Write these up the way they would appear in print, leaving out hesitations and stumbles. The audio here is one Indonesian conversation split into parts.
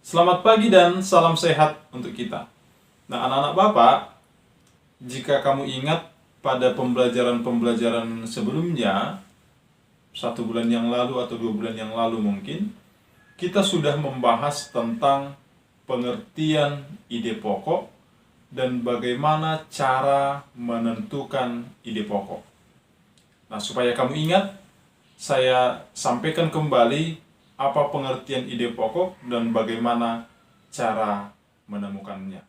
Selamat pagi dan salam sehat untuk kita. Nah, anak-anak Bapak, jika kamu ingat pada pembelajaran-pembelajaran sebelumnya, 1 bulan yang lalu atau 2 bulan yang lalu mungkin, kita sudah membahas tentang pengertian ide pokok dan bagaimana cara menentukan ide pokok. Nah, supaya kamu ingat, saya sampaikan kembali apa pengertian ide pokok dan bagaimana cara menemukannya.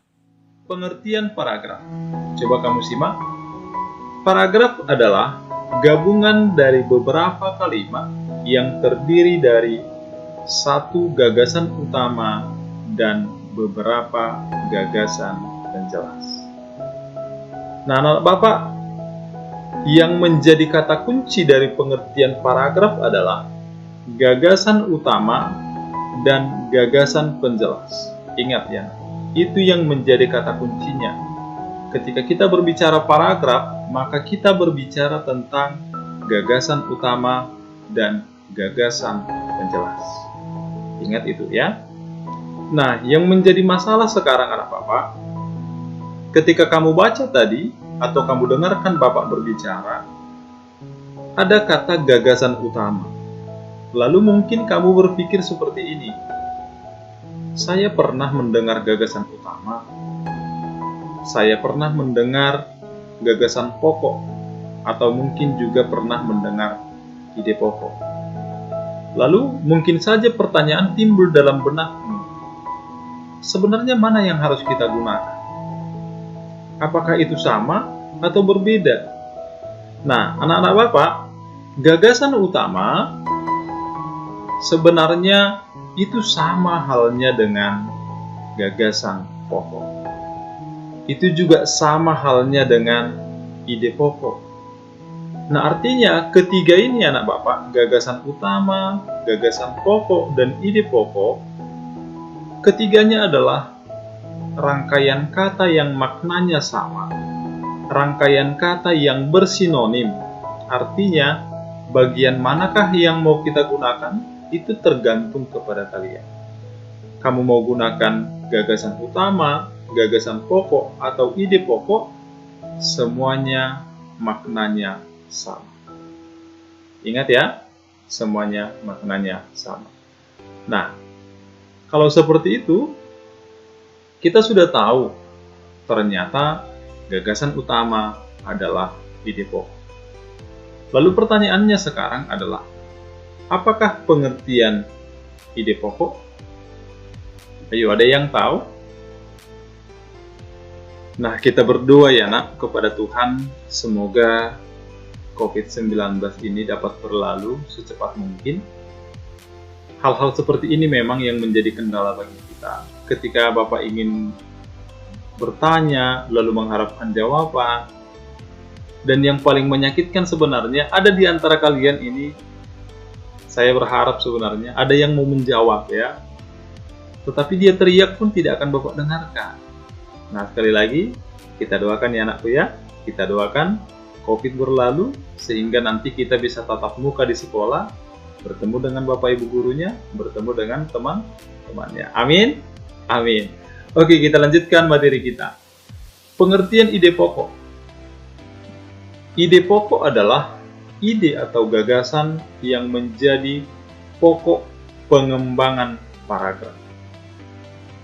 Pengertian paragraf. Coba kamu simak. Paragraf adalah gabungan dari beberapa kalimat yang terdiri dari satu gagasan utama dan beberapa gagasan penjelas. Nah, anak Bapak, yang menjadi kata kunci dari pengertian paragraf adalah gagasan utama dan gagasan penjelas. Ingat ya, itu yang menjadi kata kuncinya. Ketika kita berbicara paragraf, maka kita berbicara tentang gagasan utama dan gagasan penjelas. Ingat itu ya. Nah, yang menjadi masalah sekarang anak Bapak, ketika kamu baca tadi atau kamu dengarkan Bapak berbicara, ada kata gagasan utama. Lalu mungkin kamu berpikir seperti ini, saya pernah mendengar gagasan utama, saya pernah mendengar gagasan pokok, atau mungkin juga pernah mendengar ide pokok. Lalu mungkin saja pertanyaan timbul dalam benakmu, sebenarnya mana yang harus kita gunakan? Apakah itu sama atau berbeda? Nah, anak-anak Bapak, gagasan utama sebenarnya itu sama halnya dengan gagasan pokok. Itu juga sama halnya dengan ide pokok. Nah, artinya ketiga ini anak Bapak, gagasan utama, gagasan pokok, dan ide pokok, ketiganya adalah rangkaian kata yang maknanya sama, rangkaian kata yang bersinonim. Artinya, bagian manakah yang mau kita gunakan? Itu tergantung kepada kalian. Kamu mau gunakan gagasan utama, gagasan pokok, atau ide pokok, semuanya maknanya sama. Ingat ya, semuanya maknanya sama. Nah, kalau seperti itu, kita sudah tahu ternyata gagasan utama adalah ide pokok. Lalu pertanyaannya sekarang adalah, apakah pengertian ide pokok? Ayo, ada yang tahu? Nah, kita berdoa ya nak kepada Tuhan, semoga COVID-19 ini dapat berlalu secepat mungkin. Hal-hal seperti ini memang yang menjadi kendala bagi kita. Ketika Bapak ingin bertanya, lalu mengharapkan jawaban, dan yang paling menyakitkan sebenarnya ada di antara kalian ini, saya berharap sebenarnya ada yang mau menjawab ya, tetapi dia teriak pun tidak akan Bapak dengarkan. Nah, sekali lagi kita doakan ya anakku ya, kita doakan COVID berlalu sehingga nanti kita bisa tatap muka di sekolah, bertemu dengan Bapak Ibu gurunya, bertemu dengan teman-temannya. Amin. Amin. Oke, kita lanjutkan materi kita. Pengertian ide pokok. Ide pokok adalah ide atau gagasan yang menjadi pokok pengembangan paragraf.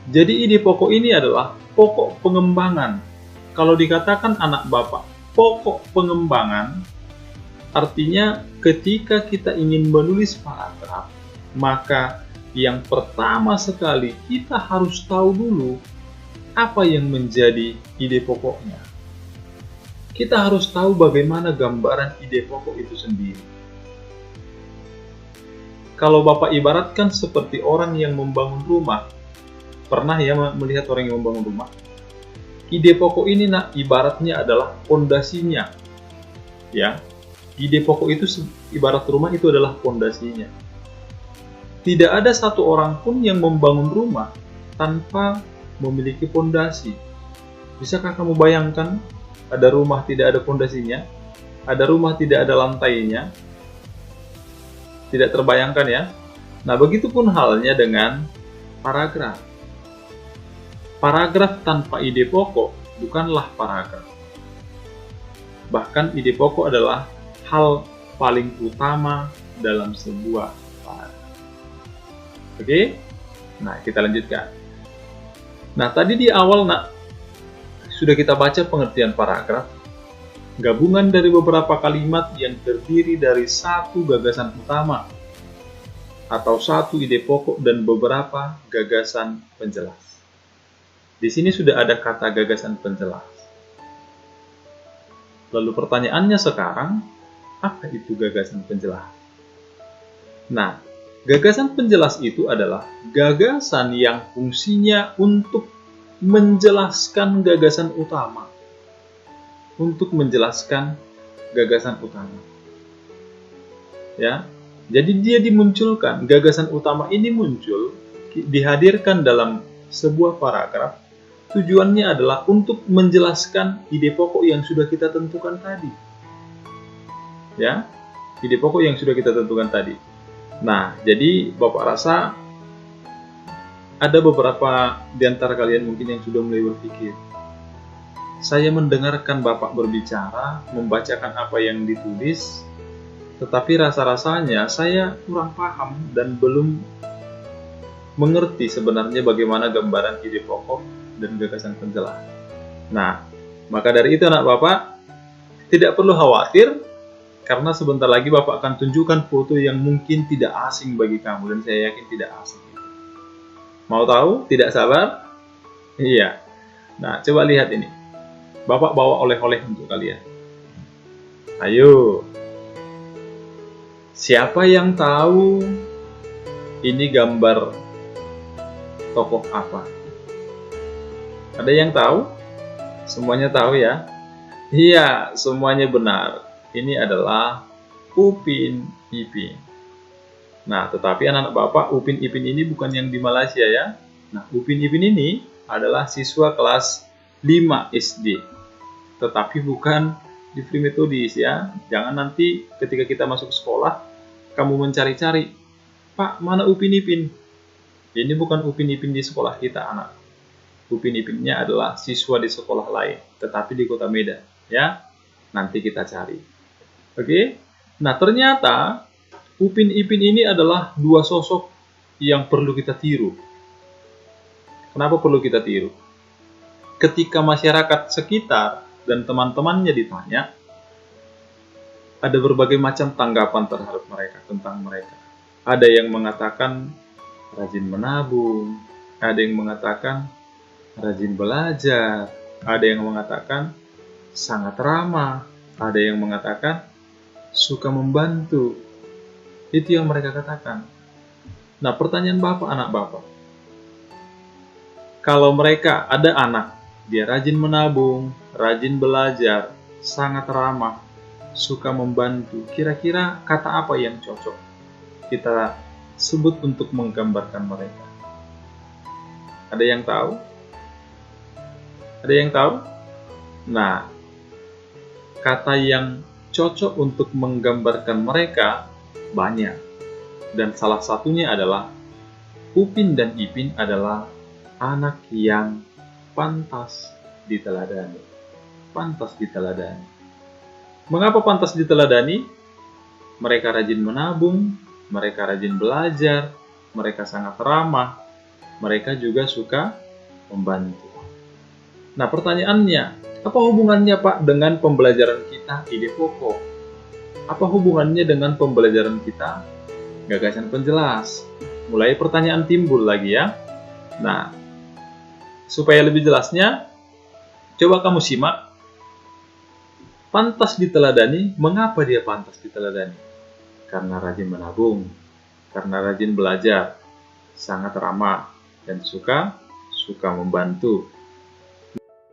Jadi ide pokok ini adalah pokok pengembangan. Kalau dikatakan anak Bapak, pokok pengembangan, artinya ketika kita ingin menulis paragraf, maka yang pertama sekali kita harus tahu dulu apa yang menjadi ide pokoknya. Kita harus tahu bagaimana gambaran ide pokok itu sendiri. Kalau Bapak ibaratkan seperti orang yang membangun rumah, pernah ya melihat orang yang membangun rumah? Ide pokok ini nak ibaratnya adalah pondasinya. Ya, ide pokok itu ibarat rumah itu adalah pondasinya. Tidak ada satu orang pun yang membangun rumah tanpa memiliki pondasi. Bisakah kamu bayangkan? Ada rumah tidak ada pondasinya, ada rumah tidak ada lantainya, tidak terbayangkan ya. Nah, begitupun halnya dengan paragraf. Paragraf tanpa ide pokok bukanlah paragraf. Bahkan ide pokok adalah hal paling utama dalam sebuah paragraf. Oke? Nah, kita lanjutkan. Nah, tadi di awal sudah kita baca pengertian paragraf. Gabungan dari beberapa kalimat yang terdiri dari satu gagasan utama atau satu ide pokok dan beberapa gagasan penjelas. Di sini sudah ada kata gagasan penjelas. Lalu pertanyaannya sekarang, apa itu gagasan penjelas? Nah, gagasan penjelas itu adalah gagasan yang fungsinya untuk menjelaskan gagasan utama. Untuk menjelaskan gagasan utama. Ya, jadi dia dimunculkan, gagasan utama ini muncul, dihadirkan dalam sebuah paragraf. Tujuannya adalah untuk menjelaskan ide pokok yang sudah kita tentukan tadi. Ya, ide pokok yang sudah kita tentukan tadi. Nah, jadi Bapak rasa ada beberapa di antara kalian mungkin yang sudah mulai berpikir. Saya mendengarkan Bapak berbicara, membacakan apa yang ditulis, tetapi rasa-rasanya saya kurang paham dan belum mengerti sebenarnya bagaimana gambaran ide pokok dan gagasan penjelas. Nah, maka dari itu anak Bapak, tidak perlu khawatir, karena sebentar lagi Bapak akan tunjukkan foto yang mungkin tidak asing bagi kamu, dan saya yakin tidak asing. Mau tahu? Tidak sabar? Iya. Nah, coba lihat ini. Bapak bawa oleh-oleh untuk kalian. Ayo. Siapa yang tahu ini gambar tokoh apa? Ada yang tahu? Semuanya tahu ya? Iya, semuanya benar. Ini adalah Upin Ipin. Nah, tetapi anak-anak Bapak, Upin Ipin ini bukan yang di Malaysia ya. Nah, Upin Ipin ini adalah siswa kelas 5 SD. Tetapi bukan di Free Methodist ya. Jangan nanti ketika kita masuk sekolah, kamu mencari-cari, Pak, mana Upin Ipin? Ini bukan Upin Ipin di sekolah kita, anak. Upin Ipinnya adalah siswa di sekolah lain, tetapi di kota Medan, ya. Nanti kita cari. Oke? Nah, ternyata Upin Ipin ini adalah dua sosok yang perlu kita tiru. Kenapa perlu kita tiru? Ketika masyarakat sekitar dan teman-temannya ditanya, ada berbagai macam tanggapan terhadap mereka, tentang mereka. Ada yang mengatakan rajin menabung, ada yang mengatakan rajin belajar, ada yang mengatakan sangat ramah, ada yang mengatakan suka membantu. Itu yang mereka katakan. Nah, pertanyaan Bapak, anak Bapak, kalau mereka ada anak, dia rajin menabung, rajin belajar, sangat ramah, suka membantu, kira-kira kata apa yang cocok kita sebut untuk menggambarkan mereka? Ada yang tahu? Ada yang tahu? Nah, kata yang cocok untuk menggambarkan mereka banyak. Dan salah satunya adalah Upin dan Ipin adalah anak yang pantas diteladani. Pantas diteladani. Mengapa pantas diteladani? Mereka rajin menabung, mereka rajin belajar, mereka sangat ramah, mereka juga suka membantu. Nah, pertanyaannya, apa hubungannya Pak dengan pembelajaran kita ide pokok? Apa hubungannya dengan pembelajaran kita gagasan penjelas? Mulai pertanyaan timbul lagi ya. Nah, supaya lebih jelasnya, coba kamu simak. Pantas diteladani, mengapa dia pantas diteladani? Karena rajin menabung, karena rajin belajar, sangat ramah, dan suka membantu.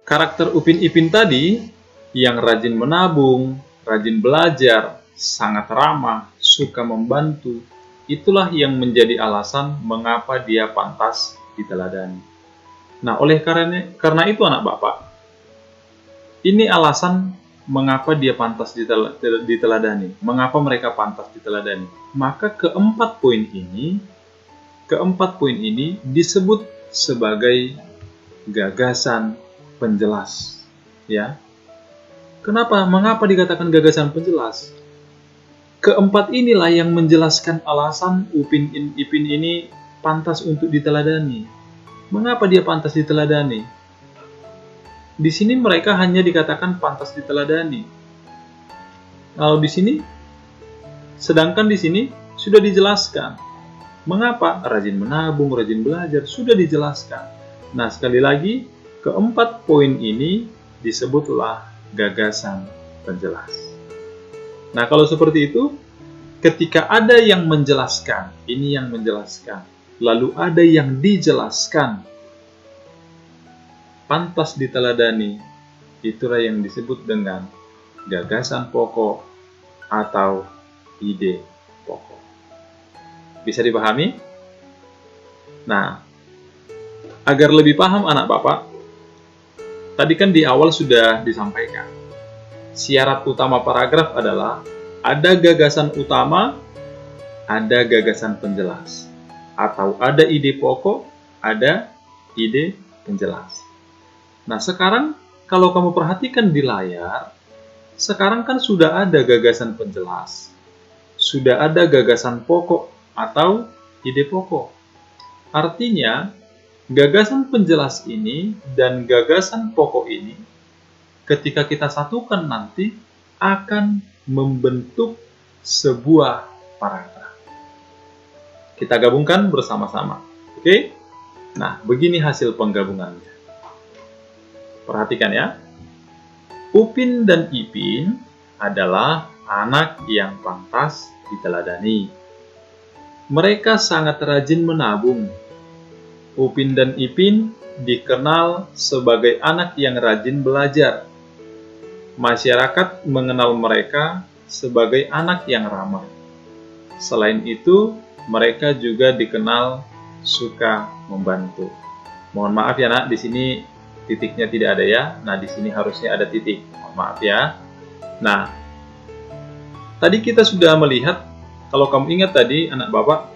Karakter Upin Ipin tadi, yang rajin menabung, rajin belajar, sangat ramah, suka membantu, itulah yang menjadi alasan mengapa dia pantas diteladani. Nah, oleh karena itu anak Bapak, ini alasan mengapa dia pantas diteladani, mengapa mereka pantas diteladani. Maka keempat poin ini keempat poin ini disebut sebagai gagasan penjelas. Ya. Kenapa? Mengapa dikatakan gagasan penjelas? Keempat inilah yang menjelaskan alasan Upin Ipin ini pantas untuk diteladani. Mengapa dia pantas diteladani? Di sini mereka hanya dikatakan pantas diteladani. Kalau di sini, sedangkan di sini sudah dijelaskan. Mengapa? Rajin menabung, rajin belajar, sudah dijelaskan. Nah, sekali lagi, keempat poin ini disebutlah gagasan penjelas. Nah, kalau seperti itu, ketika ada yang menjelaskan, ini yang menjelaskan, lalu ada yang dijelaskan, pantas diteladani, itulah yang disebut dengan gagasan pokok atau ide pokok. Bisa dipahami? Nah, agar lebih paham anak Bapak, tadi kan di awal sudah disampaikan, syarat utama paragraf adalah ada gagasan utama, ada gagasan penjelas, atau ada ide pokok, ada ide penjelas. Nah, sekarang kalau kamu perhatikan di layar, sekarang kan sudah ada gagasan penjelas, sudah ada gagasan pokok atau ide pokok. Artinya, gagasan penjelas ini dan gagasan pokok ini, ketika kita satukan nanti, akan membentuk sebuah paragraf. Kita gabungkan bersama-sama. Oke? Nah, begini hasil penggabungannya. Perhatikan ya. Upin dan Ipin adalah anak yang pantas diteladani. Mereka sangat rajin menabung. Upin dan Ipin dikenal sebagai anak yang rajin belajar. Masyarakat mengenal mereka sebagai anak yang ramah. Selain itu, mereka juga dikenal suka membantu. Mohon maaf ya nak, di sini titiknya tidak ada ya. Nah, di sini harusnya ada titik. Mohon maaf ya. Nah, tadi kita sudah melihat, kalau kamu ingat tadi anak Bapak,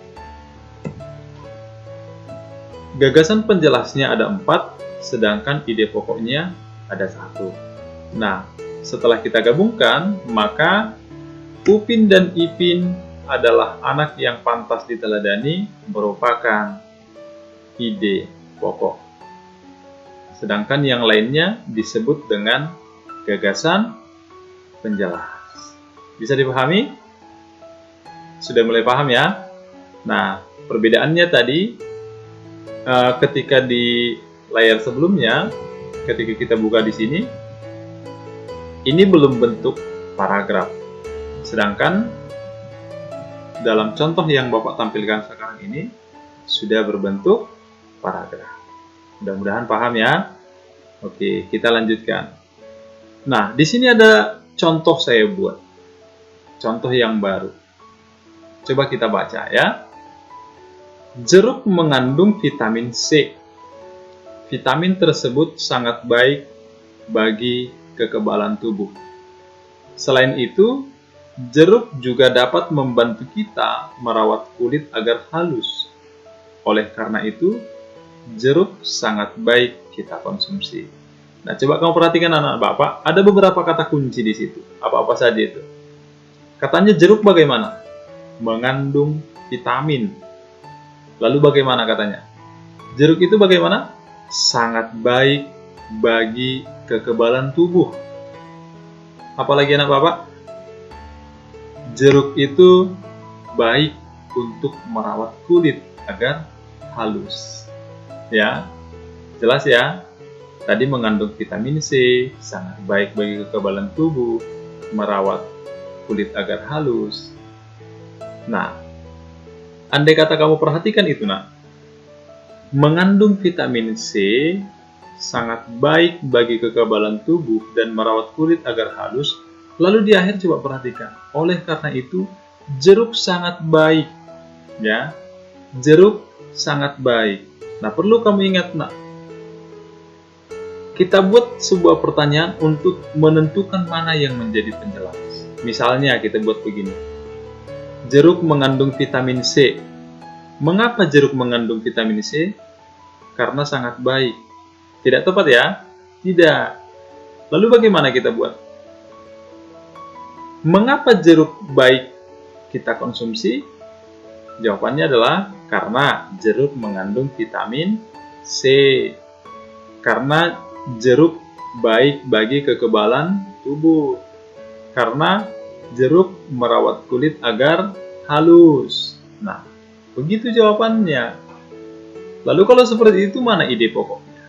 gagasan penjelasnya ada 4, sedangkan ide pokoknya ada 1. Nah, setelah kita gabungkan, maka Upin dan Ipin adalah anak yang pantas diteladani, merupakan ide pokok. Sedangkan yang lainnya disebut dengan gagasan penjelas. Bisa dipahami? Sudah mulai paham ya? Nah, perbedaannya tadi, ketika di layar sebelumnya, ketika kita buka di sini, ini belum bentuk paragraf. Sedangkan dalam contoh yang Bapak tampilkan sekarang ini, sudah berbentuk paragraf. Mudah-mudahan paham ya. Oke, kita lanjutkan. Nah, di sini ada contoh saya buat. Contoh yang baru. Coba kita baca ya. Jeruk mengandung vitamin C. Vitamin tersebut sangat baik bagi kekebalan tubuh. Selain itu, jeruk juga dapat membantu kita merawat kulit agar halus. Oleh karena itu, jeruk sangat baik kita konsumsi. Nah, coba kamu perhatikan anak Bapak, ada beberapa kata kunci di situ. Apa-apa saja itu. Katanya jeruk bagaimana? Mengandung vitamin. Lalu bagaimana katanya? Jeruk itu bagaimana? Sangat baik bagi kekebalan tubuh. Apalagi anak Bapak? Jeruk itu baik untuk merawat kulit agar halus. Ya, jelas ya? Tadi mengandung vitamin C, sangat baik bagi kekebalan tubuh, merawat kulit agar halus. Nah, andai kata kamu perhatikan itu nak, mengandung vitamin C, sangat baik bagi kekebalan tubuh dan merawat kulit agar halus. Lalu di akhir coba perhatikan, oleh karena itu jeruk sangat baik, ya, jeruk sangat baik. Nah, perlu kamu ingat nak, kita buat sebuah pertanyaan untuk menentukan mana yang menjadi penjelas. Misalnya kita buat begini, jeruk mengandung vitamin C. Mengapa jeruk mengandung vitamin C? Karena sangat baik. Tidak tepat ya? Tidak. Lalu bagaimana kita buat? Mengapa jeruk baik kita konsumsi? Jawabannya adalah karena jeruk mengandung vitamin C. Karena jeruk baik bagi kekebalan tubuh. Karena jeruk merawat kulit agar halus. Nah, begitu jawabannya. Lalu kalau seperti itu, mana ide pokoknya?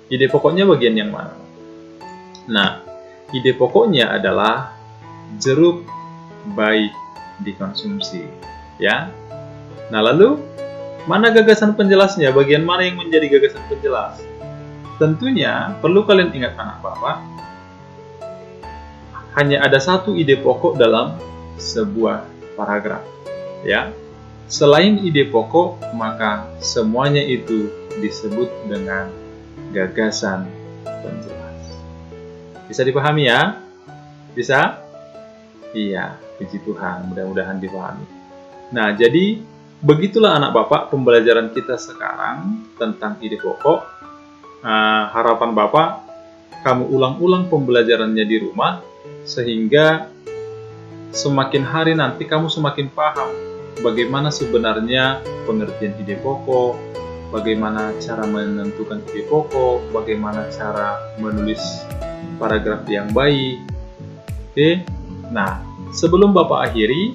Ide pokoknya bagian yang mana? Nah, ide pokoknya adalah jeruk baik dikonsumsi, ya. Nah, lalu mana gagasan penjelasnya? Bagian mana yang menjadi gagasan penjelas? Tentunya perlu kalian ingat anak Bapak, hanya ada satu ide pokok dalam sebuah paragraf, ya. Selain ide pokok, maka semuanya itu disebut dengan gagasan penjelas. Bisa dipahami ya? Bisa? Iya, puji Tuhan, mudah-mudahan dipahami. Nah, jadi begitulah anak Bapak pembelajaran kita sekarang tentang ide pokok. Harapan Bapak, kamu ulang-ulang pembelajarannya di rumah, sehingga semakin hari nanti kamu semakin paham bagaimana sebenarnya pengertian ide pokok, bagaimana cara menentukan ide pokok, bagaimana cara menulis paragraf yang baik. Oke, nah sebelum Bapak akhiri,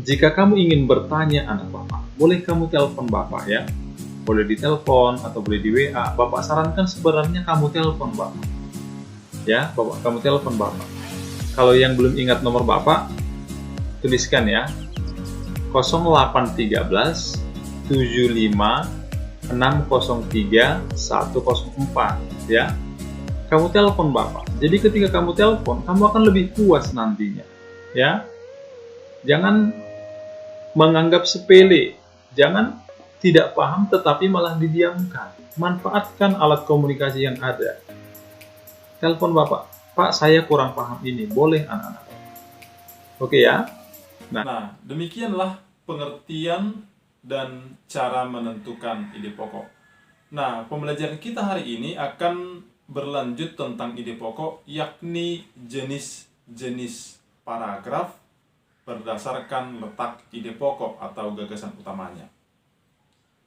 jika kamu ingin bertanya anak Bapak, boleh kamu telepon Bapak ya. Boleh ditelepon atau boleh di WA. Bapak sarankan sebenarnya kamu telepon Bapak. Ya, Bapak, kamu telepon Bapak. Kalau yang belum ingat nomor Bapak, tuliskan ya. 0813 75 603 104 ya. Kamu telepon Bapak. Jadi ketika kamu telepon, kamu akan lebih puas nantinya. Ya. Jangan menganggap sepele. Jangan tidak paham tetapi malah didiamkan. Manfaatkan alat komunikasi yang ada. Telepon Bapak, Pak saya kurang paham ini, boleh anak-anak. Oke ya? Nah, demikianlah pengertian dan cara menentukan ide pokok. Nah, pembelajaran kita hari ini akan berlanjut tentang ide pokok, yakni jenis-jenis paragraf berdasarkan letak ide pokok atau gagasan utamanya.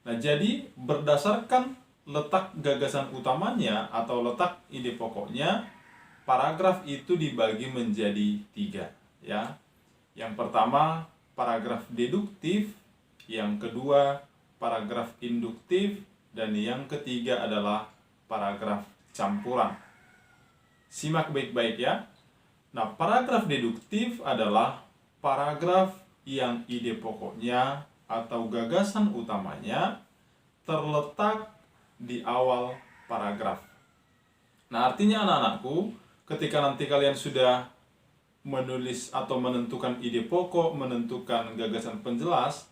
Nah, jadi berdasarkan letak gagasan utamanya atau letak ide pokoknya, paragraf itu dibagi menjadi 3, ya. Yang pertama, paragraf deduktif, yang kedua, paragraf induktif, dan yang ketiga adalah paragraf campuran. Simak baik-baik ya. Nah, paragraf deduktif adalah paragraf yang ide pokoknya atau gagasan utamanya terletak di awal paragraf. Nah, artinya anak-anakku, ketika nanti kalian sudah menulis atau menentukan ide pokok, menentukan gagasan penjelas,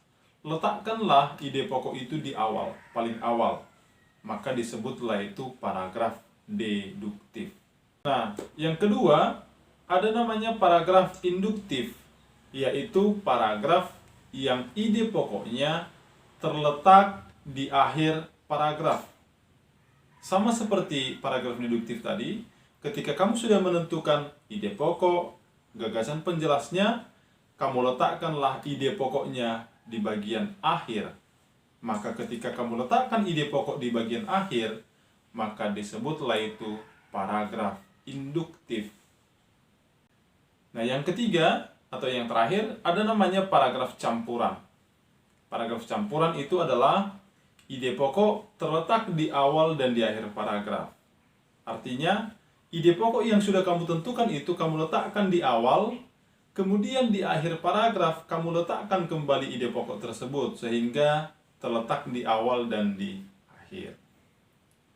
letakkanlah ide pokok itu di awal, paling awal. Maka disebutlah itu paragraf deduktif. Nah, yang kedua, ada namanya paragraf induktif, yaitu paragraf yang ide pokoknya terletak di akhir paragraf. Sama seperti paragraf deduktif tadi, ketika kamu sudah menentukan ide pokok, gagasan penjelasnya, kamu letakkanlah ide pokoknya di bagian akhir. Maka ketika kamu letakkan ide pokok di bagian akhir, maka disebutlah itu paragraf induktif. Nah, yang ketiga atau yang terakhir ada namanya paragraf campuran. Paragraf campuran itu adalah ide pokok terletak di awal dan di akhir paragraf. Artinya, ide pokok yang sudah kamu tentukan itu kamu letakkan di awal, kemudian di akhir paragraf kamu letakkan kembali ide pokok tersebut sehingga terletak di awal dan di akhir.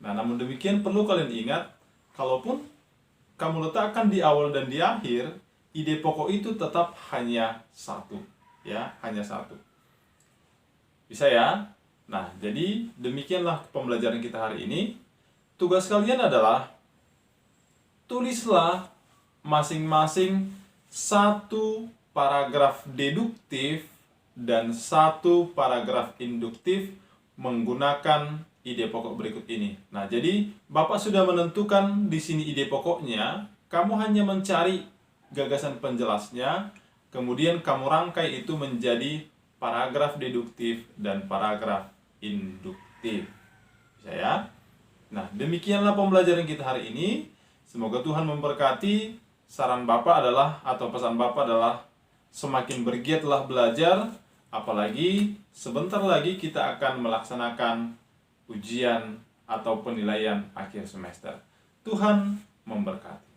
Nah, namun demikian perlu kalian ingat, kalaupun kamu letakkan di awal dan di akhir, ide pokok itu tetap hanya satu, ya, hanya satu. Bisa ya? Nah, jadi demikianlah pembelajaran kita hari ini. Tugas kalian adalah tulislah masing-masing satu paragraf deduktif dan 1 paragraf induktif menggunakan ide pokok berikut ini. Nah, jadi Bapak sudah menentukan di sini ide pokoknya, kamu hanya mencari gagasan penjelasnya, kemudian kamu rangkai itu menjadi paragraf deduktif dan paragraf induktif. Bisa ya? Nah, demikianlah pembelajaran kita hari ini. Semoga Tuhan memberkati. Saran Bapak adalah, atau pesan Bapak adalah, semakin bergiatlah belajar, apalagi sebentar lagi kita akan melaksanakan ujian atau penilaian akhir semester. Tuhan memberkati.